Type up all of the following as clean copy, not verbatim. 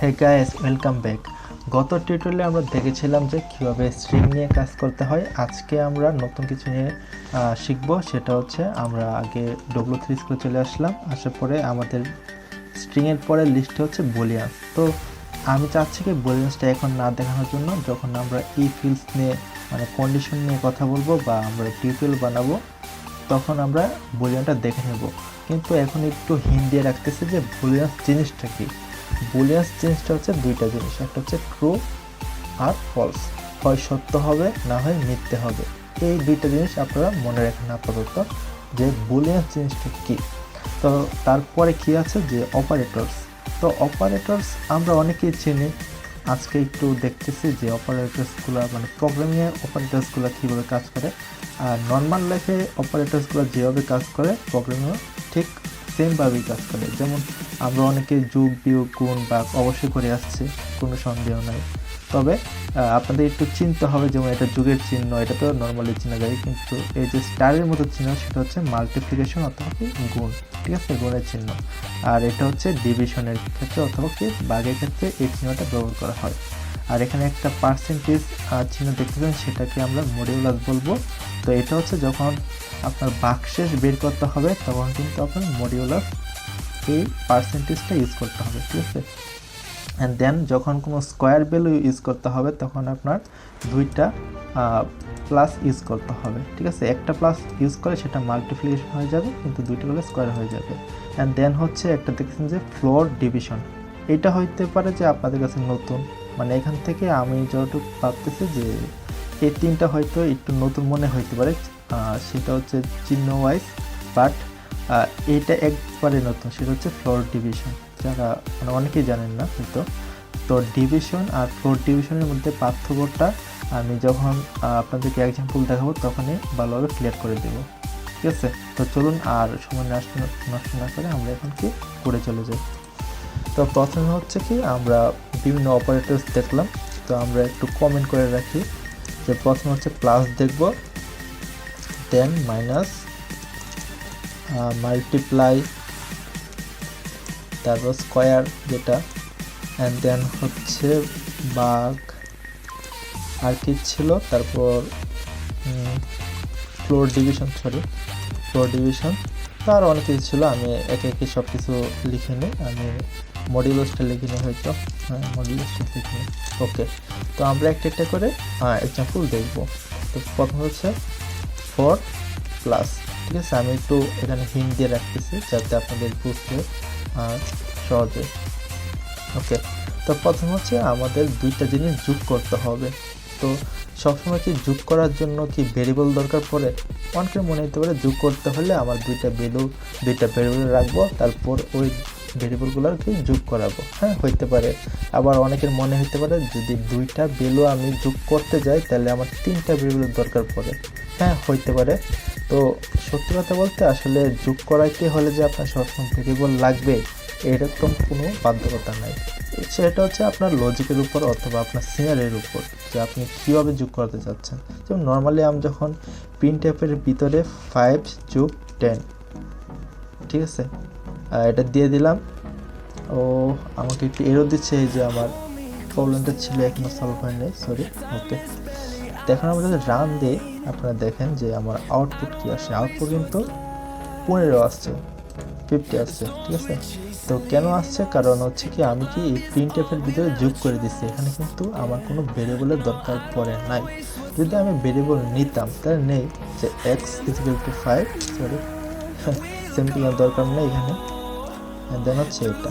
Hey guys, welcome back. গত টিউটোরিয়ালে আমরা দেখেছিলাম যে কীভাবে স্ট্রিং নিয়ে কাজ করতে হয়। আজকে আমরা নতুন কিছু নিয়ে শিখব। সেটা হচ্ছে আমরা আগে W3 স্কুলে চলে আসলাম, আসার পরে আমাদের স্ট্রিংয়ের পরে লিস্টে হচ্ছে বুলিয়ান্স। তো আমি চাচ্ছি কি বুলিয়ান্সটা এখন না দেখানোর জন্য, যখন আমরা এই ফিল্ডস নিয়ে মানে কন্ডিশন নিয়ে কথা বলবো বা আমরা টিউটোরিয়াল বানাবো তখন আমরা বুলিয়ানটা দেখে নেব। কিন্তু এখন একটু হিন্ট দিয়ে রাখতেছে যে বুলিয়ান্স জিনিসটা কি। বুলিয়ান্স জিনিসটা হচ্ছে দুইটা জিনিস, একটা হচ্ছে ট্রু আর ফলস, হয় সত্য হবে না হয় মিথ্যে হবে। এই দুইটা জিনিস আপনারা মনে রাখেন আপাতত যে বুলিয়ান্স জিনিসটা কি। তো তারপরে কি আছে যে অপারেটরস। তো অপারেটরস আমরা অনেকেই চিনি, আজকে একটু দেখতেছি যে অপারেটরসগুলো মানে প্রোগ্রামিংয়ের অপারেটরসগুলো কীভাবে কাজ করে। আর নর্মাল লাইফে অপারেটরসগুলো যেভাবে কাজ করে প্রোগ্রামিংও ঠিক সেমভাবেই কাজ করে। যেমন আমরা অনেকে যোগ বিয়োগ গুণ বা অবশ্যই করে আসছি, কোনো সন্দেহ নাই। তবে আপনাদের একটু চিনতে হবে, যেমন এটা যুগের চিহ্ন, এটা তো নর্মালি চেনা যায়, কিন্তু এই যে স্টারের মতো চিহ্ন সেটা হচ্ছে মাল্টিপ্লিকেশন অথবা কি গুণ, ঠিক আছে, গুণের চিহ্ন। আর এটা হচ্ছে ডিভিশনের ক্ষেত্রে অথবা কি ভাগের ক্ষেত্রে এই চিহ্নটা ব্যবহার করা হয়। আর এখানে একটা পার্সেন্টেজ চিহ্ন দেখতেছেন, সেটাকে আমরা মডিউলাস বলবো। তো এটা হচ্ছে যখন আপনার ভাগশেষ বের করতে হবে তখন কিন্তু আপনার মডিউলাস এই পার্সেন্টেজটা ইউজ করতে হবে, ঠিক আছে। অ্যান্ড দেন যখন কোনো স্কোয়ার ভ্যালু ইউজ করতে হবে তখন আপনার দুইটা প্লাস ইউজ করতে হবে, ঠিক আছে। একটা প্লাস ইউজ করে সেটা মাল্টিপ্লিকেশন হয়ে যাবে, কিন্তু দুইটা করলে স্কোয়ার হয়ে যাবে। অ্যান্ড দেন হচ্ছে একটা দেখছেন যে ফ্লোর ডিভিশন। এটা হইতে পারে যে আপনাদের কাছে নতুন, মানে এখান থেকে আমি যতটুকু ভাবতেছি যে এই তিনটা হয়তো একটু নতুন মনে হইতে পারে। সেটা হচ্ছে চিহ্ন ওয়াইজ, বাট এটা একবারে নতুন, সেটা হচ্ছে ফ্লোর ডিভিশন, যারা মানে অনেকেই জানেন না হয়তো। তো ডিভিশন আর ফ্লোর ডিভিশনের মধ্যে পার্থক্যটা আমি যখন আপনাদেরকে এক্সাম্পল দেখাবো তখনই ভালোভাবে ক্লিয়ার করে দেব, ঠিক আছে। তো চলুন আর সময় নষ্ট না করে আমরা এখন কি করে চলে যাই। তো প্রথমে হচ্ছে কি আমরা বিভিন্ন অপারেটরস দেখলাম, তো আমরা একটু কমেন্ট করে রাখি যে প্রথমে হচ্ছে প্লাস দেখব, দেন মাইনাস, মাল্টিপ্লাই, তারপর স্কোয়ার যেটা, অ্যান্ড দেন হচ্ছে ভাগ, আর কি ছিল, তারপর ফ্লোর ডিভিশন, ফ্লোর ডিভিশন। তো আর অনেক কিছু ছিল, আমি একে একে সব কিছু লিখে নিই। আমি মডিউলাসটা লিখে নিই হয়তো, হ্যাঁ মডিউলাসটা লিখে নিই। ওকে, তো আমরা একটা একটা করে এক্সাম্পল দেখব। তো প্রথম হচ্ছে 4 প্লাস, ঠিক আছে। আমি একটু এখানে হিন্ট দিয়ে রাখতেছি যাতে আপনাদের বুঝতে সহজে। ওকে, তো প্রথম হচ্ছে আমাদের দুইটা জিনিস যোগ করতে হবে। তো সবসময় কি যোগ করার জন্য কি ভেরিয়েবল দরকার পড়ে? অনেকের মনে হতে পারে যোগ করতে হলে আমার দুইটা ভেরিয়েবল রাখবো, তারপর ওই ভেরিয়েবলগুলোর কি যোগ করাবো। হ্যাঁ, হইতে পারে। আবার অনেকের মনে হতে পারে যদি দুইটা ভ্যালু আমি যোগ করতে যাই তাহলে আমার তিনটা ভেরিয়েবলের দরকার পড়ে। হ্যাঁ, হইতে পারে। তো সত্যি কথা বলতে আসলে যোগ করাইতে হলে যে আপনার সবসময় ভেরিয়েবল লাগবে এরকম কোনো বাধ্যকতা নাই। সেটা হচ্ছে আপনার লজিকের উপর অথবা আপনার সিনারির উপর যে আপনি কীভাবে যোগ করতে চাচ্ছেন। যেমন নর্মালি আমি যখন প্রিন্টএফের ভিতরে 5 যোগ 10, ঠিক আছে, এটা দিয়ে দিলাম। ও আমাকে একটু এরর দিচ্ছে, এই যে আমার প্রবলেমটা ছিল এখনও সলভ হয়নি, সরি। ওকে, তো এখন আমরা যদি রান দিই আপনারা দেখেন যে আমার আউটপুট কী আসে। আউটপুট কিন্তু 15 আসছে, 50 আসছে, ঠিক আছে। তো কেন আসছে? কারণ হচ্ছে কি আমি কি এই প্রিন্টএফের ভিতরে যোগ করে দিচ্ছি, এখানে কিন্তু আমার কোনো ভেরিয়েবলের দরকার পড়ে নাই। যদি আমি ভেরিয়েবল নিতাম তাহলে নেই যে x is equal to 5, sorry simple দরকার নেই এখানে। দেন হচ্ছে এটা।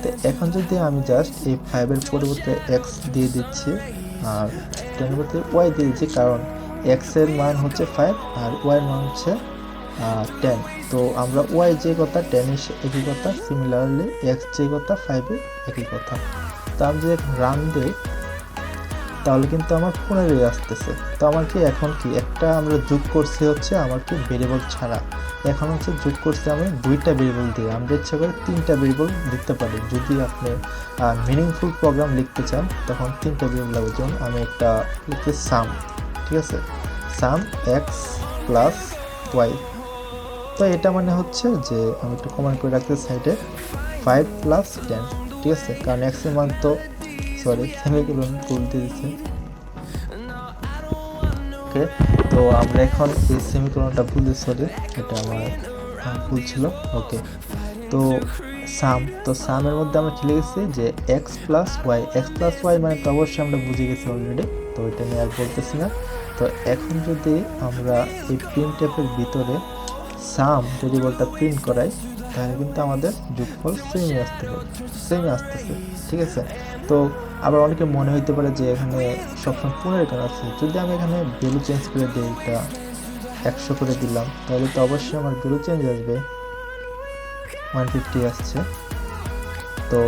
তো এখন যদি আমি জাস্ট এই 5-এর পরিবর্তে এক্স দিয়ে দিচ্ছি আর 10-এর পরিবর্তে ওয়াই দিয়ে দিচ্ছি, কারণ এক্সের মান হচ্ছে 5 আর ওয়াইয়ের মান হচ্ছে 10। তো আমরা ওয়াই যে কথা 10 একই কথা, সিমিলারলি এক্স যে কথা 5 একই কথা। তো আমি যদি রান দিই তাহলে কিন্তু আমার 15 আসতেছে। তো আমার কি এখন কি একটা আমরা যোগ করছি হচ্ছে আমার কি ভেরিয়েবল ছাড়া, এখন হচ্ছে যোগ করছি আমি দুইটা ভেরিয়েবল দিয়ে। আমরা ইচ্ছা করে তিনটা ভেরিয়েবল দিতে পারি, যদি আপনি মিনিংফুল প্রোগ্রাম লিখতে চান তখন তিনটা ভেরিয়েবল লাগবে। যেমন আমি একটা লিখছি সাম, ঠিক আছে, সাম এক্স প্লাস ওয়াই। তো এটা মানে হচ্ছে যে আমি একটু কমেন্ট করে রাখতে সাইডে 5 প্লাস 10, ঠিক আছে, কারণ এক্স এর মান তো সেমিকোলন ভুল দিয়ে দিচ্ছে। ওকে, তো আমরা এখন এই সেমিকোলনটা ভুল দিচ্ছি, এটা আমার ভুল ছিল। ওকে, তো সামের মধ্যে আমরা কি লিখেছি যে এক্স প্লাস ওয়াই মানে তো অবশ্যই আমরা বুঝে গেছি অলরেডি, তো এটা নিয়ে আর বলতেছি না। তো এখন যদি আমরা এই প্রিন্টএফের ভিতরে সাম ভেরিয়েবলটা প্রিন্ট করাই, তাহলে কিন্তু আমাদের যোগফল সেমই আসতেছে। ঠিক আছে, তো আবার অনেকে মনে হইতে পারে যে এখানে সবসময় পূর্ণের কারণ আছে। যদি আমি এখানে ভ্যালু চেঞ্জ করে দিই, এটা 100 করে দিলাম, তাহলে তো অবশ্যই আমার ভ্যালু চেঞ্জ আসবে, 150 আসছে। তো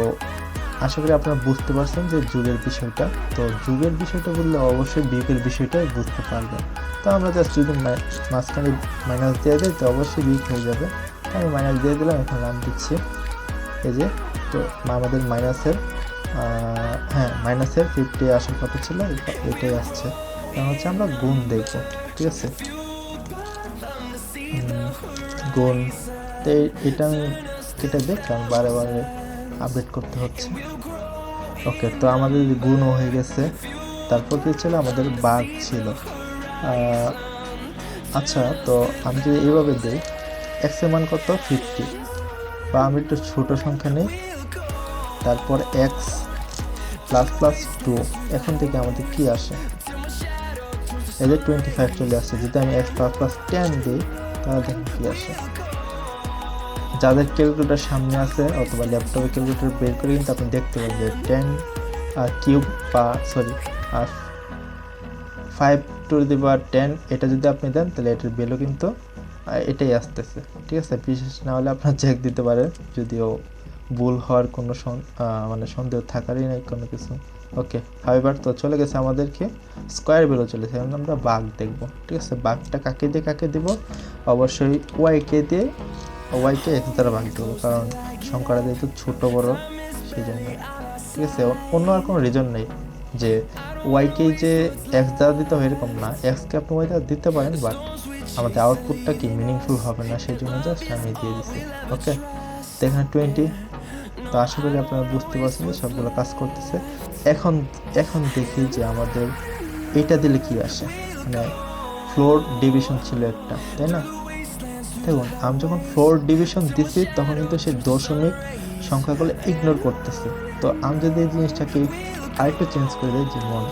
আশা করি আপনারা বুঝতে পারছেন যে যুগের বিষয়টা। তো যুগের বিষয়টা বললে অবশ্যই বিয়োগের বিষয়টাই বুঝতে পারবেন। তো আমরা জাস্ট যদি মাঝখানে মাইনাস দিয়ে দিই, তো অবশ্যই বিয়োগ হয়ে যাবে। আমি মাইনাস দিয়ে দিলাম, এখন নাম দিচ্ছি এই যে। তো আমাদের মাইনাসের 50 আসার কথা ছিল, এটাই আসছে। কারণ হচ্ছে আমরা গুণ দেখব। ঠিক আছে, গুণ, তো এটা আমি কেটে দিই, কারণ বারে বারে আপডেট করতে হচ্ছে। ওকে, তো আমাদের গুণও হয়ে গেছে। তারপর কি ছিল, আমাদের বাঘ ছিল। আচ্ছা, তো আমি যদি এইভাবে দিই, এক্স এর মান কত, 50, বা আমি একটু ছোট সংখ্যা নিই, তারপর এক্স প্লাস প্লাস 2, এখন থেকে আমাদের কি আসে, এই যে 25 চলে আসছে। যদি আমি এক্স প্লাস প্লাস 10 দিই, তাহলে দেখুন কি আসে। যাদের ক্যালকুলেটর সামনে আছে অথবা ল্যাপটপে ক্যালকুলেটর বের করে কিন্তু আপনি দেখতে পাবেন 10 কিউব বা 5 টু দি পাওয়ার 10, এটা যদি আপনি দেন তাহলে এটার ভ্যালু কিন্তু এটাই আসতেছে। ঠিক আছে, বিশেষ না হলে আপনার চেক দিতে পারেন, যদিও ভুল হওয়ার কোনো মানে সন্দেহ থাকারই নাই কোনো কিছু। ওকে, হাউএভার তো চলে গেছে আমাদেরকে স্কোয়ার ভ্যালু চলেছে। এখন আমরা বাঘ দেখব। ঠিক আছে, বাঘটা কাকে দেব, অবশ্যই ওয়াইকে এক্স দ্বারা ভাগ দেবো, কারণ সংখ্যাটা যেহেতু ছোট বড় সেই জন্য। ঠিক আছে, অন্য আর কোনো রিজন নেই যে ওয়াইকে যে এক্স দ্বারা দিতে হবে এরকম না, এক্সকে আপনি ওয়াই দ্বারা দিতে পারেন, বাট আমাদের আউটপুটটা কি মিনিংফুল হবে না, সেই জন্য জাস্ট আমি দিয়ে দিচ্ছি। ওকে, তো এখানে 20। তো আশা করি আপনারা বুঝতে পারছেন যে সবগুলো কাজ করতেছে। এখন দেখি যে আমাদের এটা দিলে কি আসে, মানে ফ্লোর ডিভিশন ছিল একটা, তাই না? দেখুন, আমি যখন 4 ডিভিশন দিচ্ছি তখন কিন্তু সেই দশমিক সংখ্যাগুলো ইগনোর করতেছে। তো আমি যদি এই জিনিসটাকে আরেকটু চেঞ্জ করে দিই, যেমন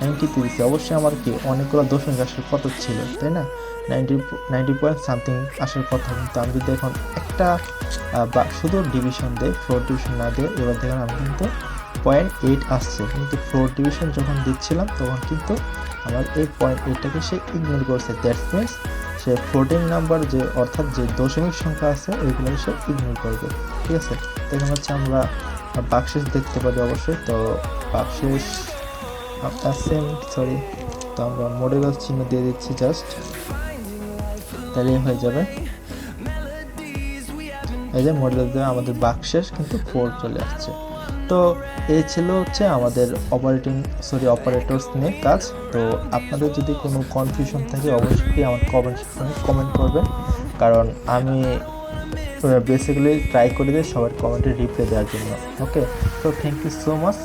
90 দিচ্ছি, অবশ্যই আমার কি অনেকগুলো দশমিক আসার কথা ছিল, তাই না? 90 পয়েন্ট সামথিং আসার কথা। কিন্তু আমি যদি এখন একটা বা শুধু ডিভিশন দেয়, 4 ডিভিশন না দিয়ে, এবার দেখুন আমি কিন্তু 0.8 আসছে, কিন্তু 4 ডিভিশন যখন দিচ্ছিলাম তখন কিন্তু আমার এই 0.8টাকে সে ইগনোর করছে। That's means say floating number, যে অর্থাৎ যে দশমিক সংখ্যা আছে ওইগুলো সে ইগনোর করবে। ঠিক আছে, এখন হচ্ছে আমরা বাকশেষ দেখতে পারি অবশ্যই। তো বাকশেষ তো আমরা মডেল চিহ্ন দিয়ে দিচ্ছি জাস্ট, তাহলে হয়ে যাবে। এই যে মডেল দিয়ে আমাদের বাকশেষ কিন্তু 4 চলে আসছে। তো এই ছিল হচ্ছে আমাদের অপারেটরস নিয়ে কাজ। তো আপনাদের যদি কোনো কনফিউশন থাকে অবশ্যই আমার কমেন্ট সেকশনে কমেন্ট করবেন, কারণ আমি বেসিক্যালি ট্রাই করে দিই সবার কমেন্টে রিপ্লাই দেওয়ার জন্য। ওকে, তো থ্যাংক ইউ সো মাচ।